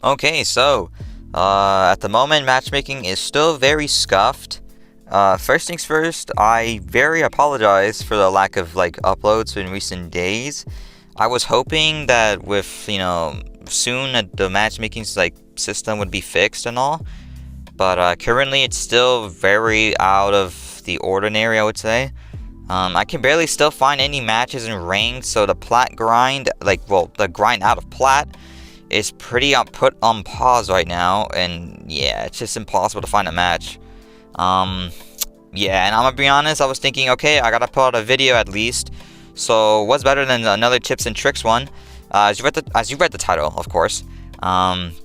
Okay, so at the moment, matchmaking is still very scuffed. First things first, I very apologize for the lack of uploads in recent days. I was hoping that with soon the matchmaking system would be fixed and all, but currently it's still very out of the ordinary, I would say. I can barely still find any matches in ranked, so the plat grind, the grind out of plat is pretty put on pause right now, and yeah, it's just impossible to find a match. Yeah, and I'm gonna be honest, I was thinking, okay, I gotta put out a video at least, so what's better than another tips and tricks one, as you read the title, of course.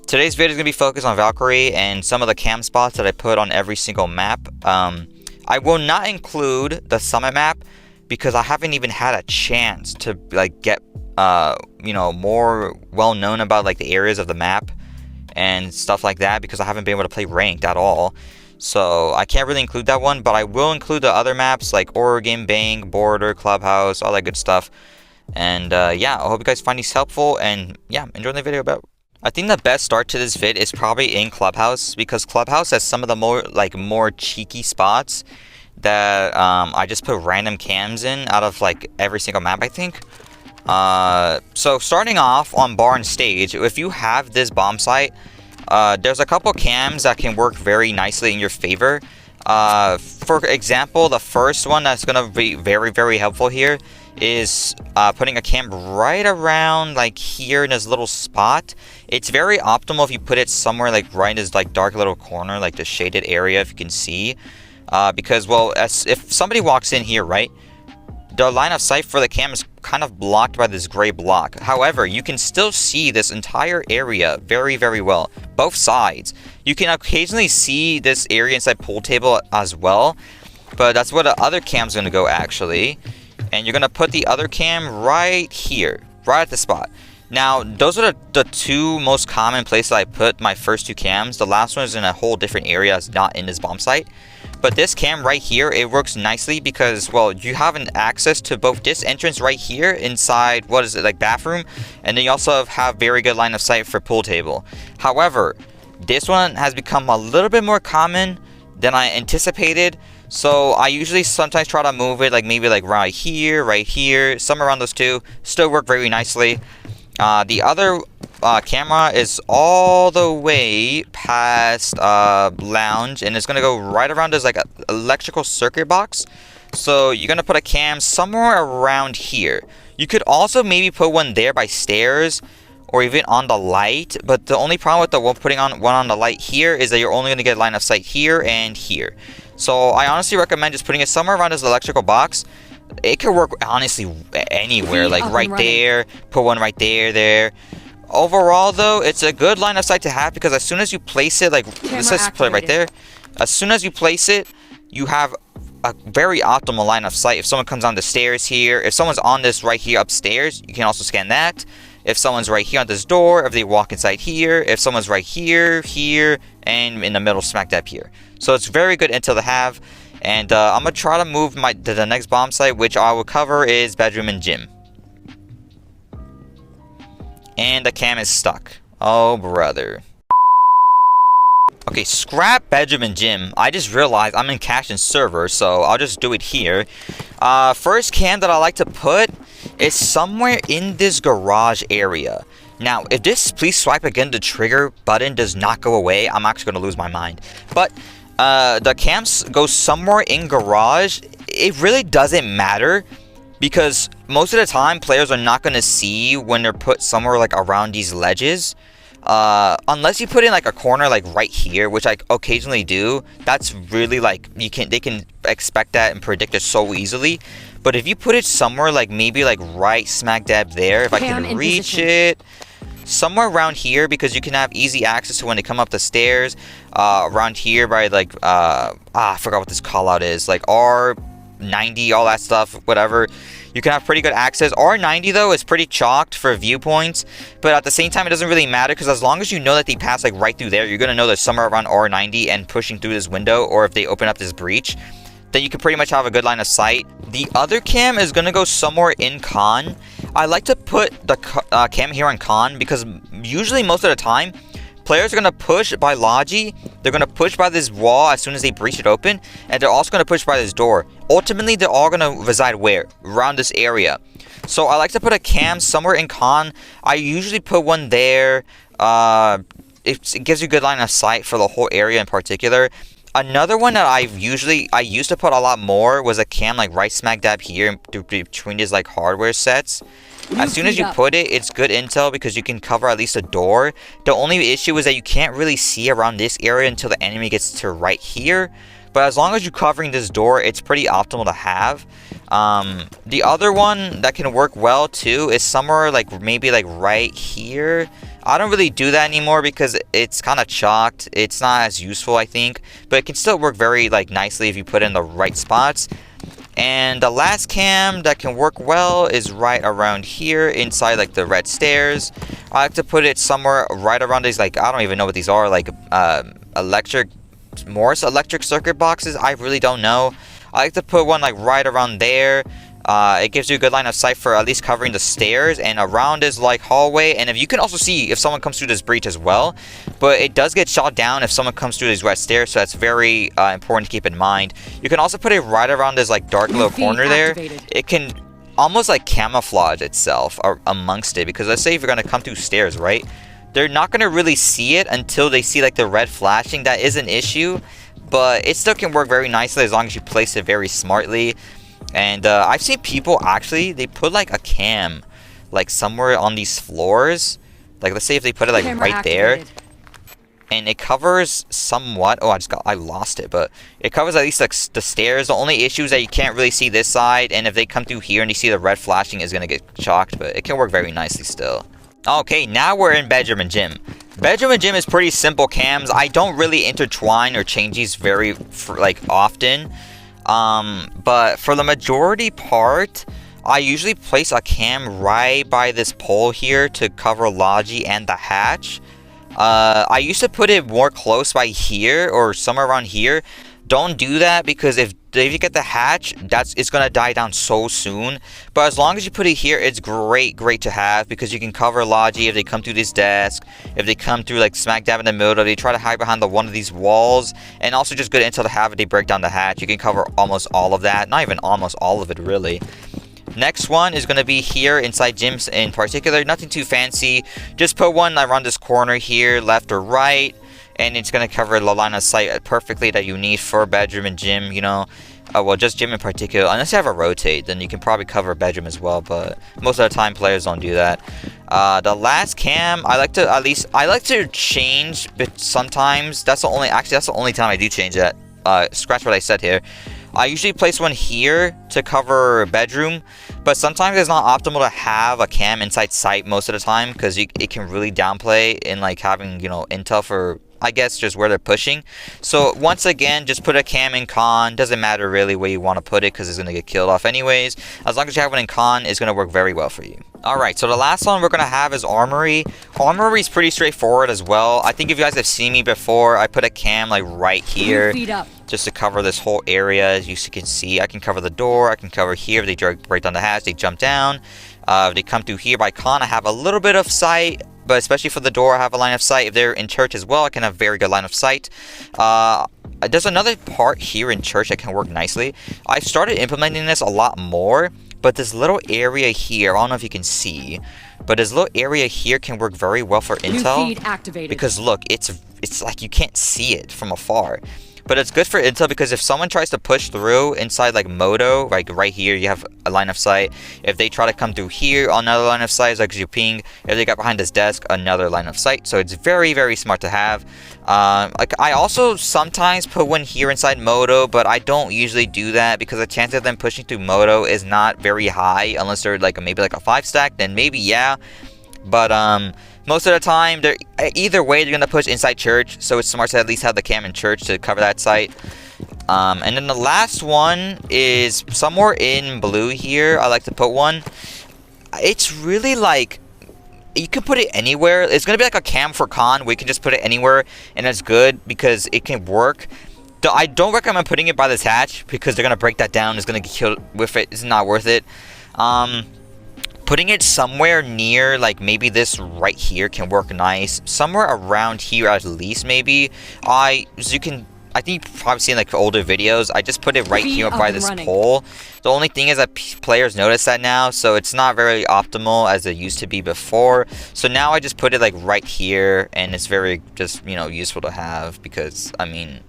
Today's video is gonna be focused on Valkyrie and some of the cam spots that I put on every single map. I will not include the summit map because I haven't even had a chance to get more well known about the areas of the map and stuff like that, because I haven't been able to play ranked at all. So I can't really include that one, but I will include the other maps like Oregon, Bank, Border, Clubhouse, all that good stuff. And yeah, I hope you guys find these helpful, and yeah, enjoy the video. I think the best start to this vid is probably in Clubhouse, because Clubhouse has some of the more cheeky spots that I just put random cams in out of every single map, I think. So starting off on bar and stage, if you have this bomb site, there's a couple cams that can work very nicely in your favor. For example, the first one that's gonna be very helpful here is putting a cam right around here in this little spot. It's very optimal if you put it somewhere right in this dark little corner, the shaded area, if you can see, because well, if somebody walks in here, right, the line of sight for the cam is kind of blocked by this gray block. However, you can still see this entire area very well, both sides. You can occasionally see this area inside pool table as well, but that's where the other cam's gonna go actually. And you're gonna put the other cam right here, right at the spot. Now, those are the two most common places I put my first two cams. The last one is in a whole different area, it's not in this bomb site. But this cam right here, it works nicely because, well, you have an access to both this entrance right here inside, what is it, bathroom, and then you also have very good line of sight for pool table. However, this one has become a little bit more common than I anticipated, so I usually sometimes try to move it maybe right here, somewhere around those two. Still work very nicely. The other camera is all the way past lounge, and it's gonna go right around this electrical circuit box. So you're gonna put a cam somewhere around here. You could also maybe put one there by stairs or even on the light, but the only problem with the one putting on one on the light here is that you're only gonna get line of sight here and here. So I honestly recommend just putting it somewhere around this electrical box. It could work honestly anywhere, right there, put one right there. Overall though, it's a good line of sight to have, because as soon as you place it, let's just put it right there. As soon as you place it, you have a very optimal line of sight. If someone comes down the stairs here, if someone's on this right here upstairs, you can also scan that. If someone's right here on this door, if they walk inside here, if someone's right here, and in the middle smack dab here. So it's very good intel to have. And I'm gonna try to move to the next bomb site, which I will cover is bedroom and gym. And the cam is stuck. Oh brother. Okay, scrap bedroom and gym. I just realized I'm in cache and server, so I'll just do it here. First cam that I like to put is somewhere in this garage area. Now, if this please swipe again the trigger button does not go away, I'm actually gonna lose my mind. But the cams go somewhere in garage. It really doesn't matter, because most of the time players are not going to see when they're put somewhere around these ledges, unless you put in a corner right here, which I occasionally do. That's really they can expect that and predict it so easily. But if you put it somewhere maybe right smack dab there, if I can reach it, somewhere around here, because you can have easy access to when they come up the stairs, around here by I forgot what this call out is, R90, all that stuff, whatever. You can have pretty good access. R90 though is pretty chalked for viewpoints, but at the same time it doesn't really matter, because as long as you know that they pass right through there, you're gonna know they're somewhere around R90 and pushing through this window, or if they open up this breach, then you can pretty much have a good line of sight. The other cam is gonna go somewhere in con. I like to put the cam here on con because usually most of the time Players are going to push by Logi, they're going to push by this wall as soon as they breach it open, and they're also going to push by this door. Ultimately, they're all going to reside where? Around this area. So I like to put a cam somewhere in con. I usually put one there. It gives you a good line of sight for the whole area in particular. Another one that I used to put a lot more was a cam like right smack dab here between these like hardware sets. As soon as you put it, it's good intel because you can cover at least a door. The only issue is that you can't really see around this area until the enemy gets to right here. But as long as you're covering this door, it's pretty optimal to have. The other one that can work well too is somewhere like maybe like right here. I don't really do that anymore because it's kind of chalked. It's not as useful, I think, but it can still work very like nicely if you put it in the right spots. And the last cam that can work well is right around here inside like the red stairs. I like to put it somewhere right around these, like, I don't even know what these are, like Morse electric circuit boxes. I really don't know. I like to put one like right around there. It gives you a good line of sight for at least covering the stairs and around this like hallway. And if you can also see if someone comes through this breach as well, but it does get shot down if someone comes through these red stairs, so that's very important to keep in mind. You can also put it right around this like dark little corner there. It can almost like camouflage itself amongst it, because let's say if you're going to come through stairs, right, they're not going to really see it until they see like the red flashing. That is an issue, but it still can work very nicely as long as you place it very smartly. And I've seen people actually, they put like a cam like somewhere on these floors. Like let's say if they put it like right there, and it covers somewhat. Oh, I lost it, but it covers at least like the stairs. The only issue is that you can't really see this side, and if they come through here and you see the red flashing, is gonna get chalked, but it can work very nicely still. Okay, now we're in bedroom and gym. Bedroom and gym is pretty simple cams. I don't really intertwine or change these very often. But for the majority part, I usually place a cam right by this pole here to cover Logi and the hatch. I used to put it more close by here or somewhere around here. Don't do that, because if you get the hatch, it's gonna die down so soon. But as long as you put it here, it's great to have, because you can cover Logi if they come through this desk, if they come through like smack dab in the middle, if they try to hide behind one of these walls, and also just good intel to have if they break down the hatch. You can cover almost all of that, not even almost all of it really. Next one is going to be here inside gyms in particular. Nothing too fancy, just put one around this corner here, left or right, and it's going to cover the line of sight perfectly that you need for bedroom and gym, you know. Well, just gym in particular. Unless you have a rotate, then you can probably cover bedroom as well, but most of the time players don't do that. The last cam, I like to change, but sometimes that's the only time I do change that. Scratch what I said here. I usually place one here to cover bedroom, but sometimes it's not optimal to have a cam inside sight most of the time, because it can really downplay in like having, you know, intel for, I guess, just where they're pushing. So once again, just put a cam in con. Doesn't matter really where you want to put it, because it's going to get killed off anyways. As long as you have one in con, it's going to work very well for you. Alright, so the last one we're going to have is armory. Armory is pretty straightforward as well. I think if you guys have seen me before, I put a cam like right here just to cover this whole area. As you can see, I can cover the door, I can cover here. If they break down the hatch, they jump down. If they come through here by con, I have a little bit of sight, but especially for the door, I have a line of sight. If they're in church as well, I can have very good line of sight. There's another part here in church that can work nicely. I've started implementing this a lot more, but this little area here, I don't know if you can see, but this little area here can work very well for intel. New feed activated. Because look, it's like you can't see it from afar. But it's good for intel, because if someone tries to push through inside like Moto, like right here, you have a line of sight. If they try to come through here, another line of sight, like you ping. If they got behind this desk, another line of sight. So it's very smart to have. Like I also sometimes put one here inside Moto, but I don't usually do that, because the chance of them pushing through Moto is not very high, unless they're like maybe like a 5-stack. Then maybe yeah, but most of the time, either way, they're going to push inside church, so it's smart to at least have the cam in church to cover that site. And then the last one is somewhere in blue here. I like to put one. It's really like, you can put it anywhere. It's going to be like a cam for con, where you can just put it anywhere, and that's good because it can work. I don't recommend putting it by this hatch, because they're going to break that down. It's going to get killed with it. It's not worth it. Putting it somewhere near, like, maybe this right here can work nice. Somewhere around here at least, maybe. I think you've probably seen, like, older videos. I just put it right here by this pole. The only thing is that players notice that now, so it's not very optimal as it used to be before. So now I just put it, like, right here, and it's very just, you know, useful to have because, I mean...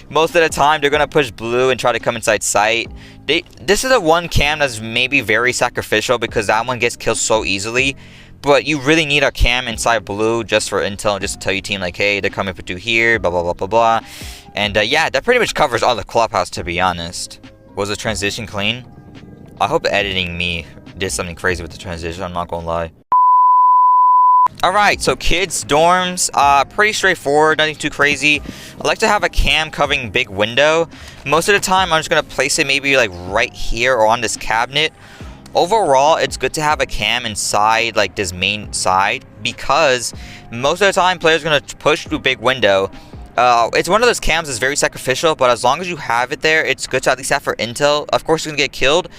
most of the time they're gonna push blue and try to come inside sight. This is the one cam that's maybe very sacrificial because that one gets killed so easily, but you really need a cam inside blue just for intel, just to tell your team like, hey, they're coming through here, blah blah blah blah blah. And yeah, that pretty much covers all the Clubhouse, to be honest. Was the transition clean? I hope editing me did something crazy with the transition, I'm not gonna lie. Alright, so kids' dorms, pretty straightforward, nothing too crazy. I like to have a cam covering big window. Most of the time, I'm just going to place it maybe like right here or on this cabinet. Overall, it's good to have a cam inside like this main side because most of the time, players are going to push through big window. It's one of those cams that's very sacrificial, but as long as you have it there, it's good to at least have for intel. Of course, you're going to get killed.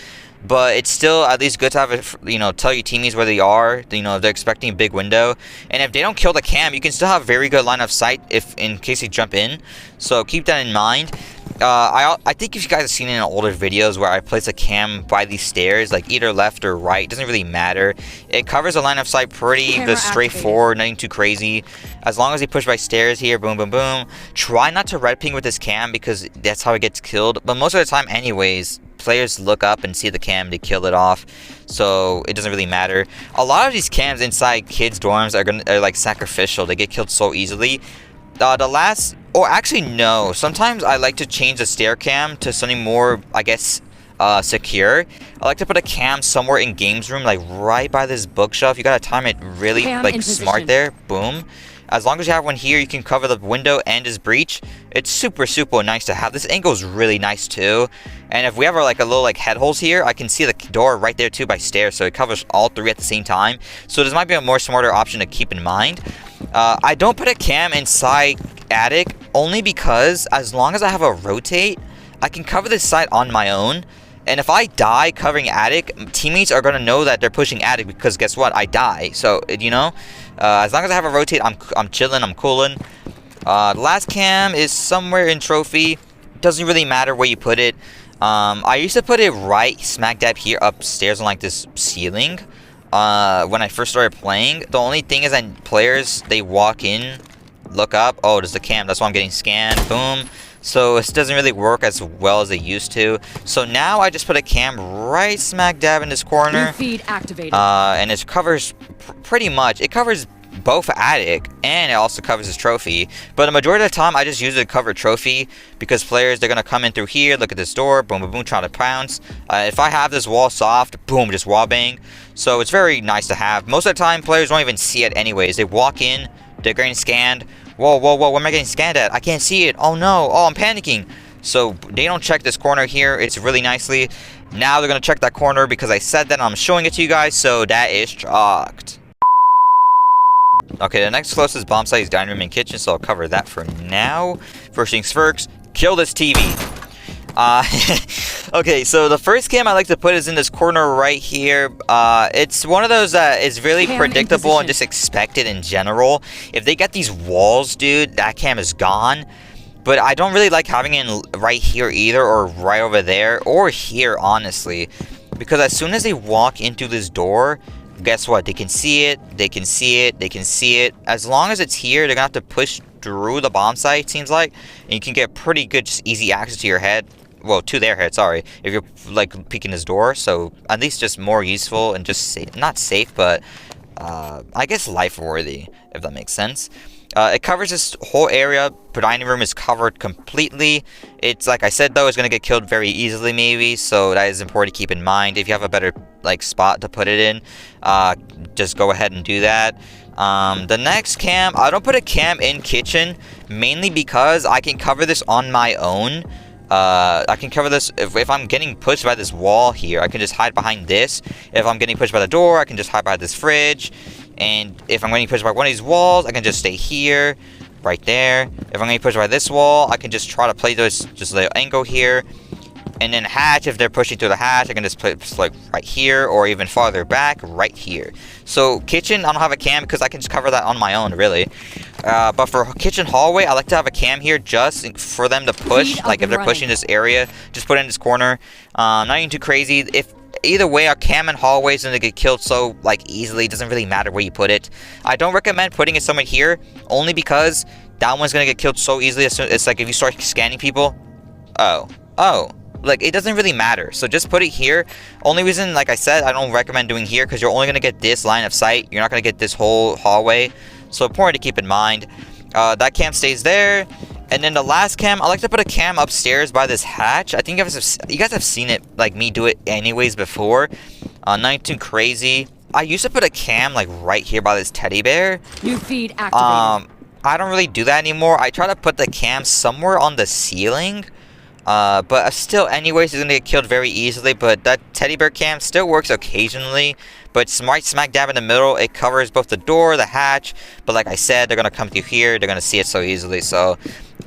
But it's still at least good to have it, you know, tell your teammates where they are, you know, if they're expecting a big window. And if they don't kill the cam, you can still have very good line of sight in case they jump in. So keep that in mind. I think if you guys have seen it in older videos where I place a cam by these stairs, like either left or right, doesn't really matter. It covers the line of sight pretty just straightforward, nothing too crazy. As long as they push by stairs here, boom, boom, boom. Try not to red ping with this cam because that's how it gets killed. But most of the time anyways, players look up and see the cam, they kill it off, so it doesn't really matter. A lot of these cams inside kids' dorms are like sacrificial. They get killed so easily. Actually no. Sometimes I like to change the stair cam to something more, I guess, secure. I like to put a cam somewhere in games room, like right by this bookshelf. You gotta time it really like smart there. Boom. As long as you have one here, you can cover the window and his breach. It's super nice to have. This angle is really nice too. And if we have like a little like head holes here, I can see the door right there too by stairs, so it covers all three at the same time. So this might be a more smarter option to keep in mind. I don't put a cam inside attic only because as long as I have a rotate, I can cover this side on my own. And if I die covering attic, teammates are gonna know that they're pushing attic because guess what? I die. So you know, as long as I have a rotate, I'm chilling, I'm cooling. The last cam is somewhere in trophy. Doesn't really matter where you put it. I used to put it right smack dab here upstairs on like this ceiling. When I first started playing, the only thing is that players, they walk in, look up, oh, there's the cam, that's why I'm getting scanned, boom. So it doesn't really work as well as it used to. So now I just put a cam right smack dab in this corner. Feed activated. And it covers pretty much, it covers both attic and it also covers his trophy. But the majority of the time I just use it to cover trophy because players, they're gonna come in through here, look at this door, boom boom boom, try to pounce. If I have this wall soft, boom, just wall bang. So it's very nice to have. Most of the time players won't even see it anyways. They walk in, they're getting scanned. Whoa, where am I getting scanned at? I can't see it. Oh no, oh, I'm panicking. So they don't check this corner here. It's really nicely. Now they're gonna check that corner because I said that and I'm showing it to you guys, so that is chalked. Okay, the next closest bomb site is dining room and kitchen, so I'll cover that for now. First things first, kill this TV. Okay, so the first cam I like to put is in this corner right here. It's one of those that is really predictable and just expected in general. If they get these walls, dude, that cam is gone. But I don't really like having it right here either, or right over there, or here, honestly. Because as soon as they walk into this door, guess what? They can see it, they can see it, they can see it. As long as it's here, they're gonna have to push through the bomb site, seems like. And you can get pretty good, just easy access to your head. Well, to their head, sorry, if you're like peeking this door. So at least just more useful and just safe, not safe, but I guess life worthy, if that makes sense. It covers this whole area. The dining room is covered completely. It's like I said though, it's gonna get killed very easily maybe, so that is important to keep in mind. If you have a better like spot to put it in, just go ahead and do that. The next cam, I don't put a cam in kitchen mainly because I can cover this on my own. I can cover this if I'm getting pushed by this wall here, I can just hide behind this. If I'm getting pushed by the door, I can just hide behind this fridge. And if I'm getting pushed by one of these walls, I can just stay here, right there. If I'm getting pushed by this wall, I can just try to play this just little angle here. And then hatch, if they're pushing through the hatch, I can just put like right here or even farther back right here. So kitchen, I don't have a cam because I can just cover that on my own, really. But for kitchen hallway, I like to have a cam here just for them to push. Like if they're pushing this area, just put it in this corner. Not even too crazy. If either way, a cam in hallways and they get killed so like easily, it doesn't really matter where you put it. I don't recommend putting it somewhere here, only because that one's gonna get killed so easily. It's like if you start scanning people, oh. Like, it doesn't really matter. So just put it here. Only reason, like I said, I don't recommend doing here because you're only going to get this line of sight. You're not going to get this whole hallway. So important to keep in mind. That cam stays there. And then the last cam, I like to put a cam upstairs by this hatch. I think you guys have seen it, like me do it anyways before. Not too crazy. I used to put a cam like right here by this teddy bear. New feed activated. I don't really do that anymore. I try to put the cam somewhere on the ceiling. But still, anyways, it's gonna get killed very easily. But that teddy bear cam still works occasionally. But it's right smack dab in the middle. It covers both the door, the hatch. But like I said, they're gonna come through here. They're gonna see it so easily. So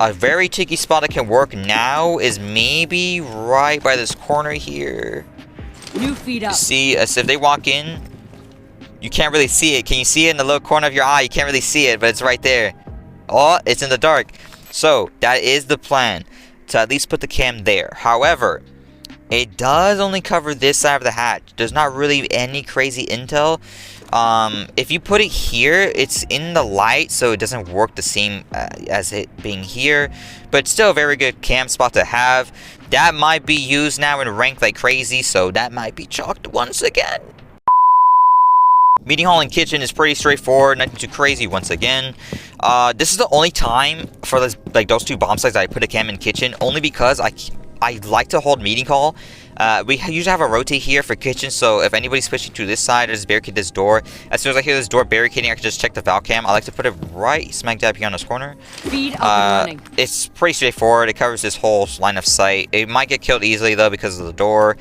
a very tricky spot that can work now is maybe right by this corner here. New feed up. See, as if they walk in, you can't really see it. Can you see it in the little corner of your eye? You can't really see it, but it's right there. Oh, it's in the dark. So that is the plan, to at least put the cam there. However, it does only cover this side of the hatch. There's not really any crazy intel. If you put it here, it's in the light, so it doesn't work the same as it being here. But still a very good cam spot to have. That might be used now and ranked like crazy, so that might be chalked once again. Meeting hall and kitchen is pretty straightforward, nothing too crazy once again. This is the only time for this, like those two bomb sites that I put a cam in kitchen, only because I like to hold meeting hall. We usually have a rotate here for kitchen, so if anybody's pushing to this side, I just barricade this door. As soon as I hear this door barricading, I can just check the Val cam. I like to put it right smack dab here on this corner. Feed up and running. It's pretty straightforward. It covers this whole line of sight. It might get killed easily though because of the door,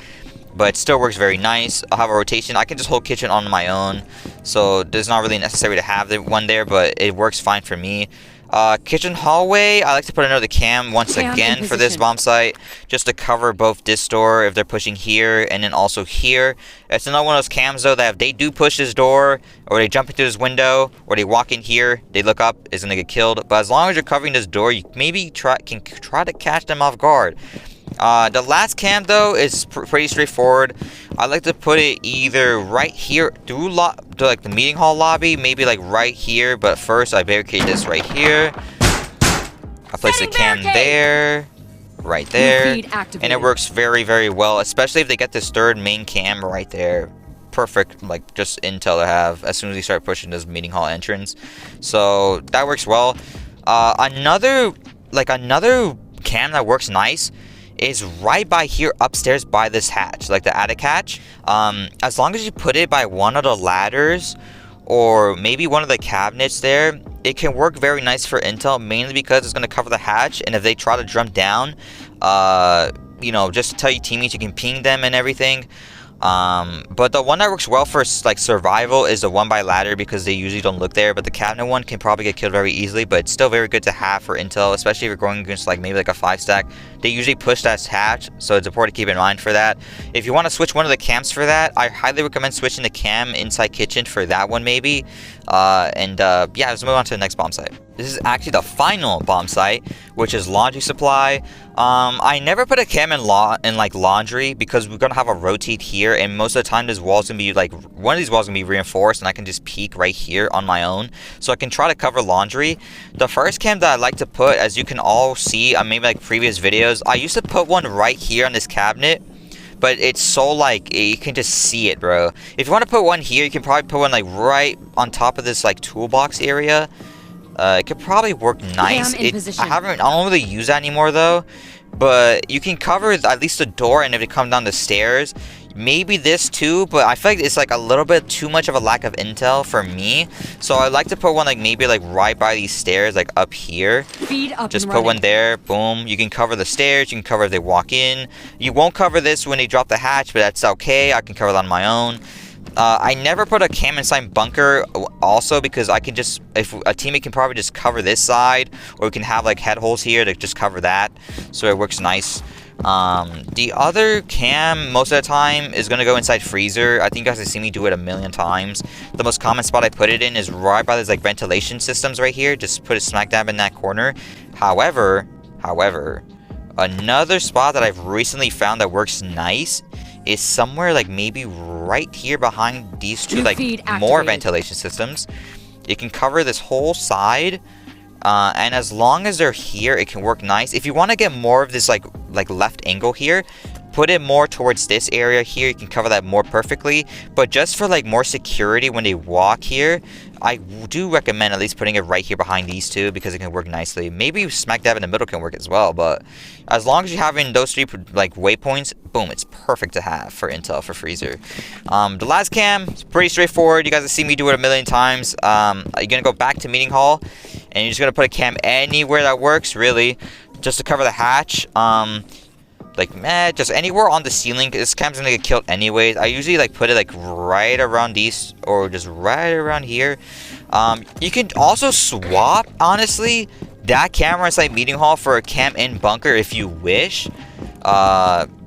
but it still works very nice. I'll have a rotation. I can just hold kitchen on my own, so it's not really necessary to have the one there, but it works fine for me. Kitchen hallway, I like to put another cam once again for this bomb site, just to cover both this door if they're pushing here, and then also here. It's another one of those cams though that if they do push this door, or they jump into this window, or they walk in here, they look up, is gonna get killed. But as long as you're covering this door, you maybe can try to catch them off guard. The last cam though is pretty straightforward. I like to put it either right here through like the meeting hall lobby, maybe like right here, but first I barricade this right here. I place the cam there, right there, and it works very, very well, especially if they get this third main cam right there. Perfect, like just intel to have as soon as you start pushing this meeting hall entrance. So that works well. Another cam that works nice is right by here upstairs by this hatch, like the attic hatch. As long as you put it by one of the ladders or maybe one of the cabinets there, it can work very nice for intel, mainly because it's going to cover the hatch, and if they try to jump down, you know, just to tell your teammates you can ping them and everything. But the one that works well for like survival is the one by ladder, because they usually don't look there, but the cabinet one can probably get killed very easily, but it's still very good to have for intel, especially if you're going against like maybe like a 5 stack. They usually push that hatch, so it's important to keep in mind for that. If you want to switch one of the cams for that, I highly recommend switching the cam inside kitchen for that one maybe. Yeah, let's move on to the next bomb site. This is actually the final bomb site, which is laundry supply. I never put a cam in like laundry because we're gonna have a rotate here, and most of the time this wall's gonna be like, one of these walls gonna be reinforced, and I can just peek right here on my own, so I can try to cover laundry. The first cam that I like to put, as you can all see on maybe like previous videos, I used to put one right here on this cabinet, but it's so like you can just see it, bro. If you want to put one here, you can probably put one like right on top of this like toolbox area. It could probably work nice. I don't really use that anymore though, but you can cover at least the door, and if it comes down the stairs, maybe this too, but I feel like it's like a little bit too much of a lack of intel for me, so I like to put one like maybe like right by these stairs, like up here. Just put one there, boom. You can cover the stairs, you can cover if they walk in. You won't cover this when they drop the hatch, but that's okay, I can cover that on my own. I never put a cam inside bunker also, because I can just, if a teammate can probably just cover this side, or we can have like head holes here to just cover that, so it works nice. The other cam, most of the time, is going to go inside freezer. I think you guys have seen me do it a million times. The most common spot I put it in is right by those like ventilation systems right here. Just put it smack dab in that corner. However, another spot that I've recently found that works nice is somewhere like maybe right here behind these two like more ventilation systems. It can cover this whole side. And as long as they're here, it can work nice. If you want to get more of this like left angle here, put it more towards this area here. You can cover that more perfectly. But just for like more security when they walk here, I do recommend at least putting it right here behind these two because it can work nicely. Maybe smack dab in the middle can work as well, but as long as you're having those three like waypoints, boom, it's perfect to have for intel for freezer. The last cam is pretty straightforward. You guys have seen me do it a million times. You're gonna go back to meeting hall, and you're just gonna put a cam anywhere that works, really, just to cover the hatch. Just anywhere on the ceiling. This cam's gonna get killed anyways. I usually like put it like right around these or just right around here. You can also swap, honestly, that camera inside meeting hall for a cam in bunker if you wish.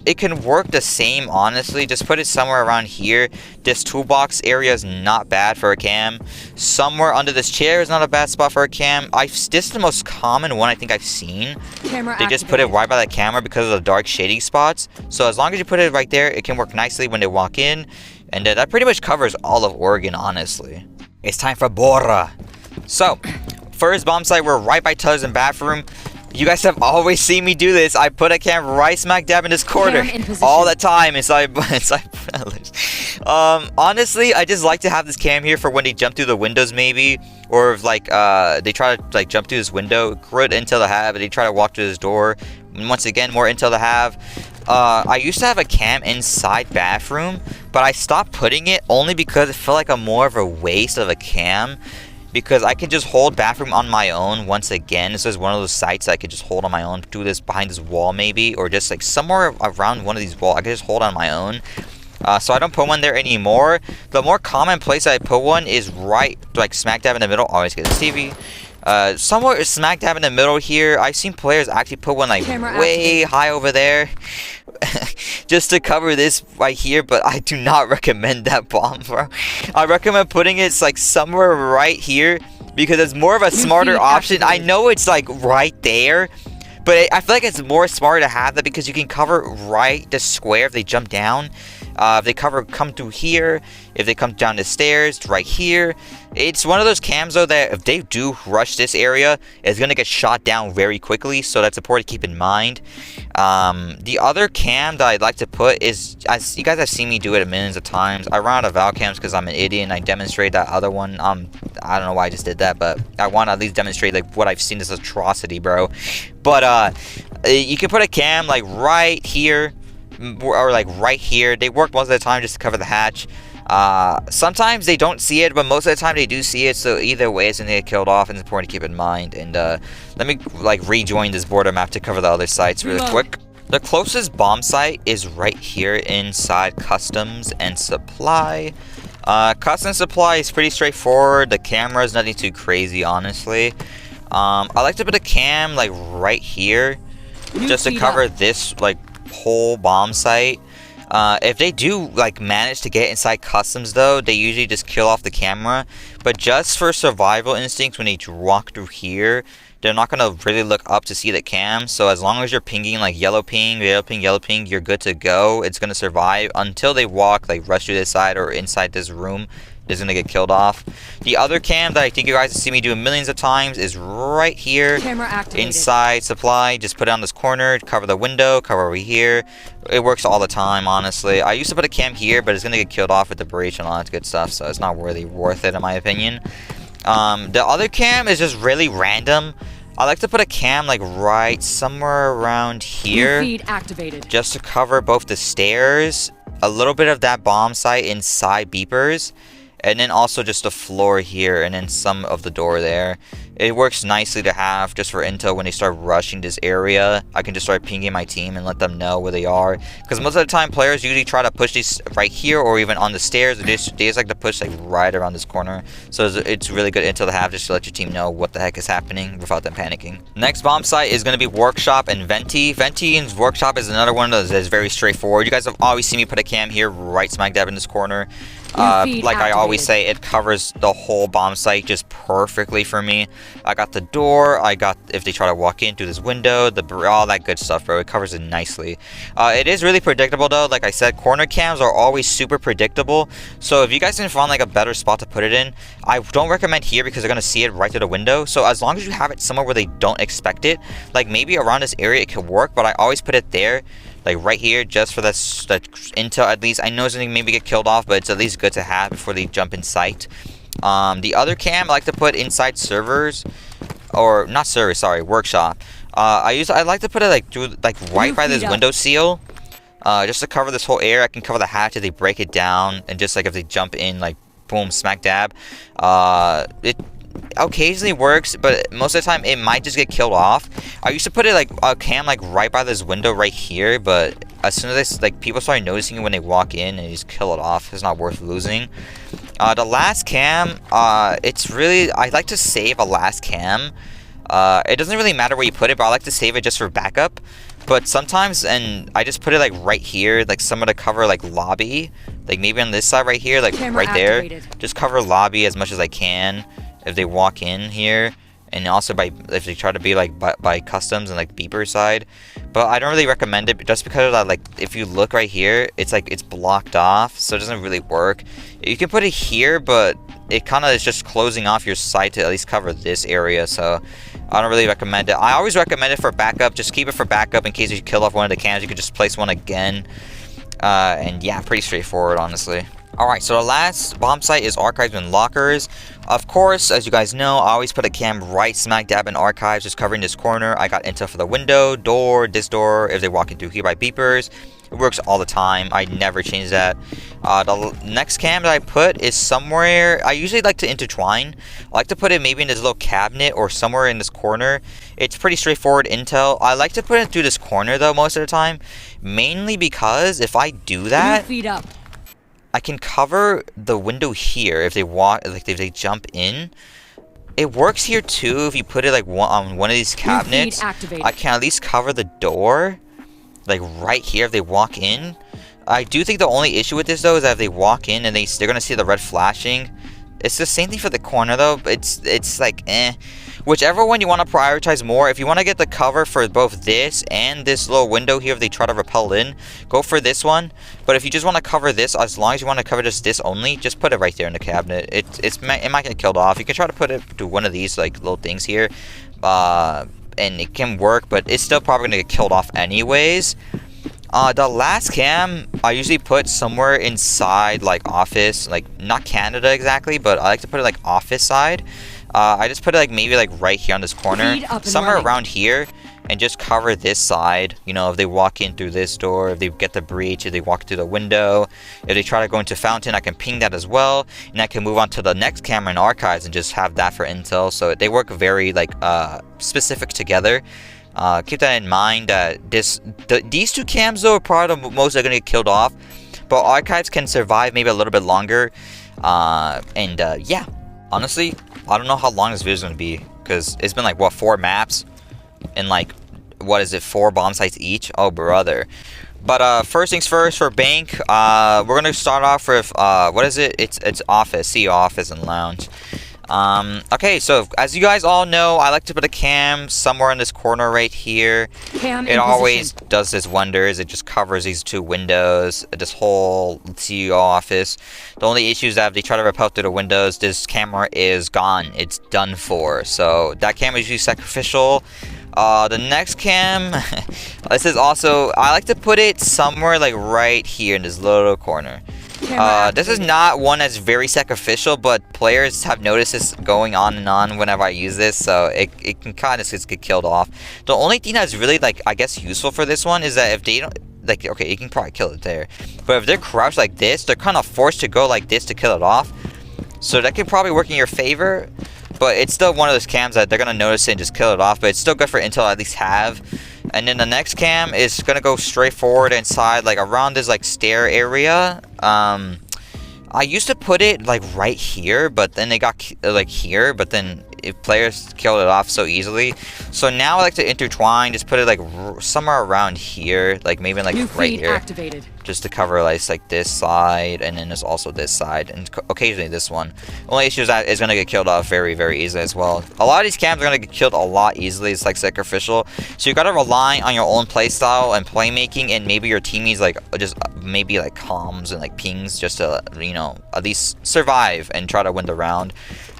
It can work the same, honestly. Just put it somewhere around here. This toolbox area is not bad for a cam. Somewhere under this chair is not a bad spot for a cam. This is the most common one I think I've seen. They just put it right by that camera because of the dark shading spots. So as long as you put it right there, it can work nicely when they walk in. And that pretty much covers all of Oregon, honestly. It's time for Bora. So, first bomb site, we're right by toilets and bathroom. You guys have always seen me do this. I put a cam right smack dab in this corner all the time inside honestly, I just like to have this cam here for when they jump through the windows, maybe, or if like they try to like jump through this window. Great intel to have. They try to walk through this door. Once again, more intel to have. I used to have a cam inside bathroom, but I stopped putting it only because it felt like a more of a waste of a cam. Because I can just hold bathroom on my own. Once again, this is one of those sites I could just hold on my own. Do this behind this wall maybe, or just like somewhere around one of these walls. I can just hold on my own. So I don't put one there anymore. The more common place I put one is right like smack dab in the middle. Always get this TV. Somewhere smack dab in the middle here. I've seen players actually put one like way high over there. Just to cover this right here, but I do not recommend that bomb, bro. I recommend putting it like somewhere right here because it's more of a smarter option. I know it's like right there, but I feel like it's more smarter to have that because you can cover right the square if they jump down. If they come through here, if they come down the stairs, right here. It's one of those cams though that if they do rush this area, it's gonna get shot down very quickly. So that's important to keep in mind. The other cam that I'd like to put is, as you guys have seen me do it millions of times. I run out of Val cams because I'm an idiot and I demonstrate that other one. I don't know why I just did that, but I want to at least demonstrate like what I've seen, this atrocity, bro. But you can put a cam like right here. Or like right here. They work most of the time just to cover the hatch. Sometimes they don't see it, but most of the time they do see it. So either way, it's gonna get killed off, and it's important to keep in mind. And let me like rejoin this border map to cover the other sites really quick. The closest bomb site is right here inside customs and supply. Custom supply is pretty straightforward. The camera is nothing too crazy, honestly. I like to put a cam like right here just to cover this like whole bomb site. If they do like manage to get inside customs though, they usually just kill off the camera. But just for survival instincts, when they walk through here, they're not gonna really look up to see the cam. So as long as you're pinging like yellow ping, you're good to go. It's gonna survive until they walk like rush through this side or inside this room. Is gonna get killed off. The other cam that I think you guys have seen me do millions of times is right here inside supply. Just put it on this corner, cover the window, cover over here. It works all the time, honestly. I used to put a cam here, but it's gonna get killed off with the breach and all that good stuff, so it's not really worth it in my opinion. The other cam is just really random. I like to put a cam like right somewhere around here, just to cover both the stairs, a little bit of that bomb site inside beepers, and then also just the floor here, and then some of the door there. It works nicely to have just for intel when they start rushing this area. I can just start pinging my team and let them know where they are. Because most of the time, players usually try to push these right here or even on the stairs. They just like to push like right around this corner. So it's really good intel to have just to let your team know what the heck is happening without them panicking. Next bomb site is going to be Workshop and Venti. Venti and Workshop is another one of those that's very straightforward. You guys have always seen me put a cam here right smack dab in this corner. Like I always say, it covers the whole bomb site just perfectly for me. I got the door, I got if they try to walk in through this window, all that good stuff, bro. It covers it nicely. It is really predictable though. Like I said, corner cams are always super predictable. So if you guys can find like a better spot to put it in, I don't recommend here because they're gonna see it right through the window. So as long as you have it somewhere where they don't expect it, like maybe around this area it could work, but I always put it there. Like right here, just for that intel at least. I know it's gonna maybe get killed off, but it's at least good to have before they jump in sight. The other cam I like to put inside servers, or not servers, sorry, workshop. I like to put it like through, like right by this window seal, just to cover this whole area. I can cover the hatch if they break it down, and just like if they jump in, like boom, smack dab. It occasionally works, but most of the time it might just get killed off. I used to put it like a cam like right by this window right here, but as soon as people start noticing it when they walk in and just kill it off, it's not worth losing. The last cam, it's really, I like to save a last cam. It doesn't really matter where you put it, but I like to save it just for backup. But sometimes, and I just put it like right here, like somewhere to cover like lobby, like maybe on this side right here, like Camera right there. activated. Just cover lobby as much as I can if they walk in here, and also if they try to be like by customs and like beeper side. But I don't really recommend it just because of that. Like if you look right here, it's like it's blocked off, so it doesn't really work. You can put it here, but it kind of is just closing off your site to at least cover this area, so I don't really recommend it. I always recommend it for backup. Just keep it for backup in case you kill off one of the cams. You could just place one again, and yeah, pretty straightforward, honestly. Alright, so the last bomb site is archives and lockers. Of course, as you guys know, I always put a cam right smack dab in archives, just covering this corner. I got intel for the window, door, this door, if they walk in through here by beepers. It works all the time. I never change that. The next cam that I put is somewhere, I usually like to intertwine. I like to put it maybe in this little cabinet or somewhere in this corner. It's pretty straightforward intel. I like to put it through this corner though most of the time, mainly because if I do that, feet up. I can cover the window here if they walk, like if they jump in. It works here too if you put it like on one of these cabinets. I can at least cover the door, like right here if they walk in. I do think the only issue with this though is that if they walk in and they're gonna see the red flashing. It's the same thing for the corner though, but it's like whichever one you want to prioritize more. If you want to get the cover for both this and this little window here if they try to rappel in, go for this one. But if you just want to cover this, as long as you want to cover just this only, just put it right there in the cabinet. It might get killed off. You can try to put it to one of these like little things here, and it can work, but it's still probably gonna get killed off anyways. The last cam I usually put somewhere inside like office, like not Canada exactly, but I like to put it like office side. I just put it like maybe like right here on this corner, somewhere around here, and just cover this side. You know, if they walk in through this door, if they get the breach, if they walk through the window, if they try to go into fountain, I can ping that as well, and I can move on to the next camera in archives and just have that for intel. So they work very like specific together. Keep that in mind. These two cams though are probably the most are gonna get killed off, but archives can survive maybe a little bit longer. Yeah, honestly, I don't know how long this video is gonna be because it's been like what 4 maps and like what is it 4 bomb sites each? Oh brother. But first things first, for bank, we're gonna start off with what is it? It's office, see office and lounge. Okay, so as you guys all know, I like to put a cam somewhere in this corner right here. It always does this wonders. It just covers these 2 windows, this whole CEO office. The only issue is that if they try to rappel through the windows, this camera is gone. It's done for. So that camera is usually sacrificial. The next cam, this is also, I like to put it somewhere like right here in this little corner. This is not one that's very sacrificial, but players have noticed this going on and on whenever I use this, so it can kind of just get killed off. The only thing that's really, like, I guess useful for this one is that if they don't, like, okay, you can probably kill it there, but if they're crouched like this, they're kind of forced to go like this to kill it off, so that can probably work in your favor. but it's still one of those cams that they're gonna notice it and just kill it off. But it's still good for intel to at least have. And then the next cam is gonna go straight forward inside, like around this like stair area. I used to put it like right here, but then they got like here, but then if players killed it off so easily. So now I like to intertwine, just put it like somewhere around here, like maybe like right here. Activated. Just to cover like this side, and then there's also this side, and occasionally this one. Only issue is that it's gonna get killed off very, very easily as well. A lot of these cams are gonna get killed a lot easily. It's like sacrificial, so you gotta rely on your own playstyle and playmaking, and maybe your teammates like just maybe like comms and like pings, just to, you know, at least survive and try to win the round.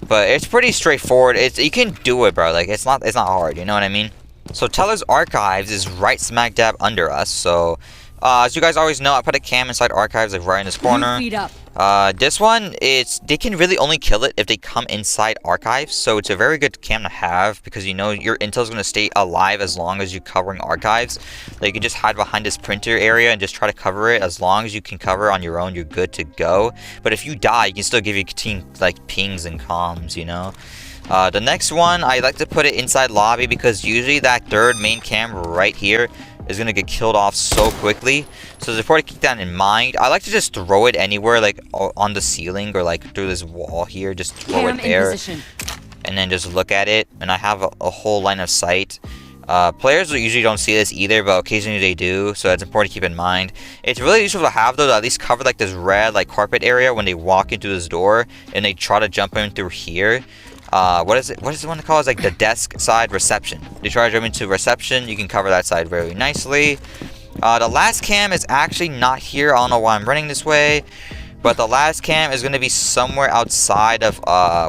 But it's pretty straightforward. You can do it, bro. Like it's not hard. You know what I mean? So Teller's Archives is right smack dab under us. So as you guys always know, I put a cam inside Archives, like right in this corner. This one, they can really only kill it if they come inside Archives. So it's a very good cam to have, because you know your intel is going to stay alive as long as you're covering Archives. Like you can just hide behind this printer area and just try to cover it. As long as you can cover on your own, you're good to go. But if you die, you can still give your team like pings and comms, you know. The next one, I like to put it inside lobby, because usually that third main cam right here is going to get killed off so quickly. So it's important to keep that in mind. I like to just throw it anywhere, like on the ceiling or like through this wall here. Just throw it there and then just look at it. And I have a whole line of sight. Players usually don't see this either, but occasionally they do, so it's important to keep in mind. It's really useful to have, though, to at least cover like this red like carpet area when they walk into this door and they try to jump in through here. What is the one called? It's like the desk side reception. They try to jump into reception, you can cover that side very nicely. The last cam is actually not here. I don't know why I'm running this way, but the last cam is going to be somewhere outside of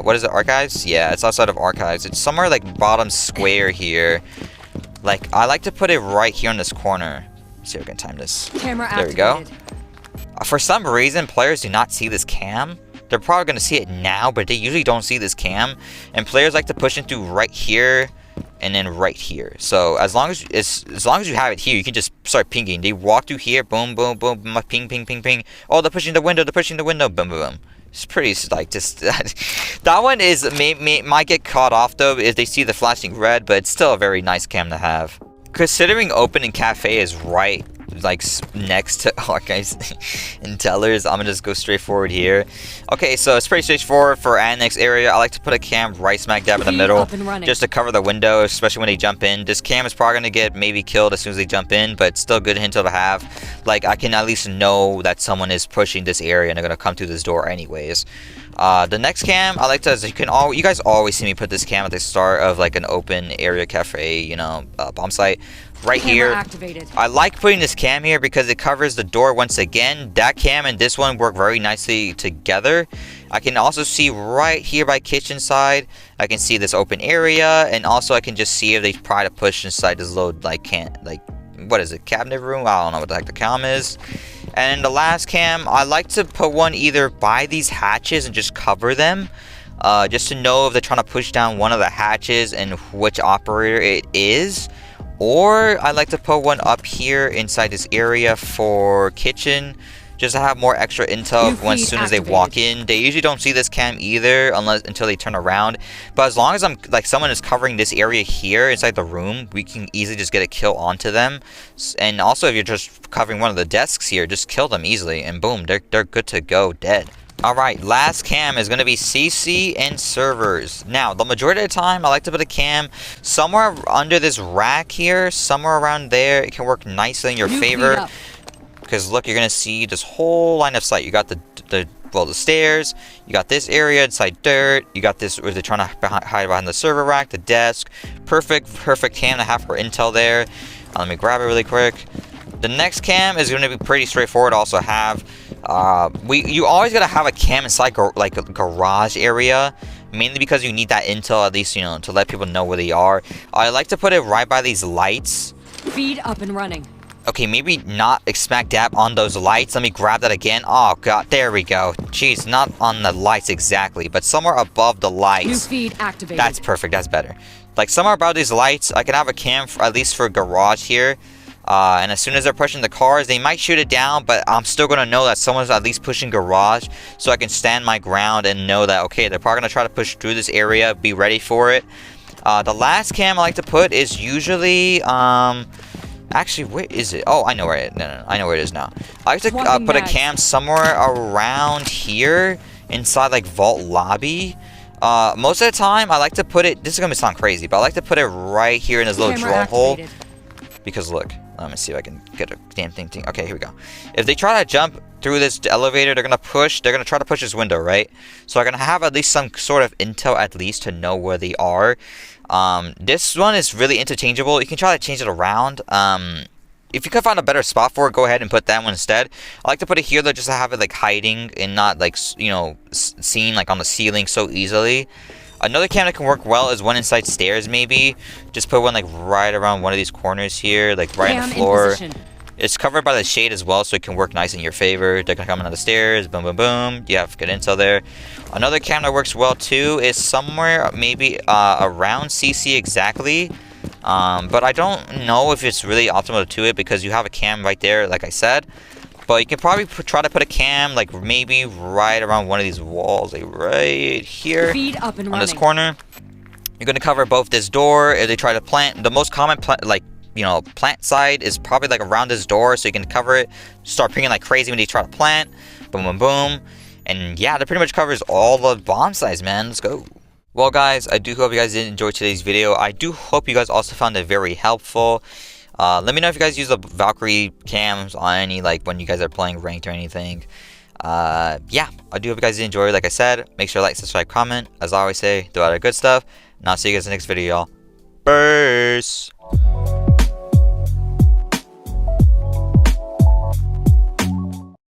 what is it, Archives? Yeah, it's outside of Archives. It's somewhere like bottom square here. Like I like to put it right here in this corner. Let's see if I can time this. Camera there we go. For some reason, players do not see this cam. They're probably going to see it now, but they usually don't see this cam. And players like to push into right here and then right here. So as long as you have it here, you can just start pinging. They walk through here, boom, boom, boom, ping, ping, ping, ping. Oh, they're pushing the window, boom, boom, boom. It's pretty, like, just that one is might get caught off though if they see the flashing red, but it's still a very nice cam to have. Considering Open and Cafe is right like next to Archives and Tellers, I'm gonna just go straight forward here. Okay, so it's pretty straightforward for Annex area. I like to put a cam right smack dab in the middle, just to cover the window, especially when they jump in. This cam is probably gonna get maybe killed as soon as they jump in, but it's still good intel to have. Like I can at least know that someone is pushing this area and they're gonna come through this door anyways. The next cam, I like to, as you guys always see me put this cam at the start of like an open area cafe, you know, bomb site. Right here, activated. I like putting this cam here because it covers the door once again. That cam and this one work very nicely together. I can also see right here by kitchen side. I can see this open area, and also I can just see if they try to push inside this little what is it, cabinet room? I don't know what the heck the cam is. And the last cam, I like to put one either by these hatches and just cover them. Just to know if they're trying to push down one of the hatches and which operator it is. Or I like to put one up here inside this area for kitchen, just to have more extra intel as soon as they walk in. They usually don't see this cam either until they turn around. But as long as someone is covering this area here inside the room, we can easily just get a kill onto them. And also if you're just covering one of the desks here, just kill them easily and boom, they're good to go, dead. Alright, last cam is going to be CC and servers. Now, the majority of the time, I like to put a cam somewhere under this rack here, somewhere around there. It can work nicely in your favor. Because look, you're going to see this whole line of sight. You got the stairs, you got this area inside dirt, you got this where they're trying to hide behind the server rack, the desk. Perfect cam to have for intel there. Let me grab it really quick. The next cam is going to be pretty straightforward to also have. You always gotta have a cam inside like a garage area, mainly because you need that intel, at least, you know, to let people know where they are. I like to put it right by these lights. Feed up and running. Okay, maybe not smack dab on those lights. Let me grab that again. Oh god, there we go. Jeez, not on the lights exactly, but somewhere above the lights. New feed activated. That's perfect, that's better. Like somewhere above these lights, I can have a cam at least for garage here. And as soon as they're pushing the cars, they might shoot it down, but I'm still gonna know that someone's at least pushing garage, so I can stand my ground and know that, okay, they're probably gonna try to push through this area, be ready for it. The last cam I like to put is usually, actually, where is it? Oh, I know where it is. No, I know where it is now. I like to put a cam somewhere around here, inside, like, vault lobby. Most of the time, I like to put it, this is gonna sound crazy, but I like to put it right here in this little drone hole. Because look, let me see if I can get a damn thing. Okay, here we go. If they try to jump through this elevator, they're gonna try to push this window, right? So I'm gonna have at least some sort of intel at least to know where they are. This one is really interchangeable. You can try to change it around. If you could find a better spot for it, go ahead and put that one instead. I like to put it here though, just to have it like hiding and not like, you know, seen like on the ceiling so easily. Another cam that can work well is one inside stairs, maybe. Just put one like right around one of these corners here, like right on the floor. It's covered by the shade as well, so it can work nice in your favor. They're coming down the stairs, boom, boom, boom. You have good intel there. Another cam that works well too is somewhere maybe around CC exactly. But I don't know if it's really optimal to it because you have a cam right there, like I said. But you can probably try to put a cam like maybe right around one of these walls, like right here on this corner. You're gonna cover both this door. If they try to plant, the most common plant side is probably like around this door, so you can cover it. Start pinging like crazy when they try to plant. Boom, boom, boom. And yeah, that pretty much covers all the bomb sites, man. Let's go. Well, guys, I do hope you guys did enjoy today's video. I do hope you guys also found it very helpful. Let me know if you guys use the Valkyrie cams on any, like, when you guys are playing ranked or anything. Yeah, I do hope you guys did enjoy. Like I said, make sure to like, subscribe, comment. As I always say, do all that good stuff. And I'll see you guys in the next video, y'all. Peace.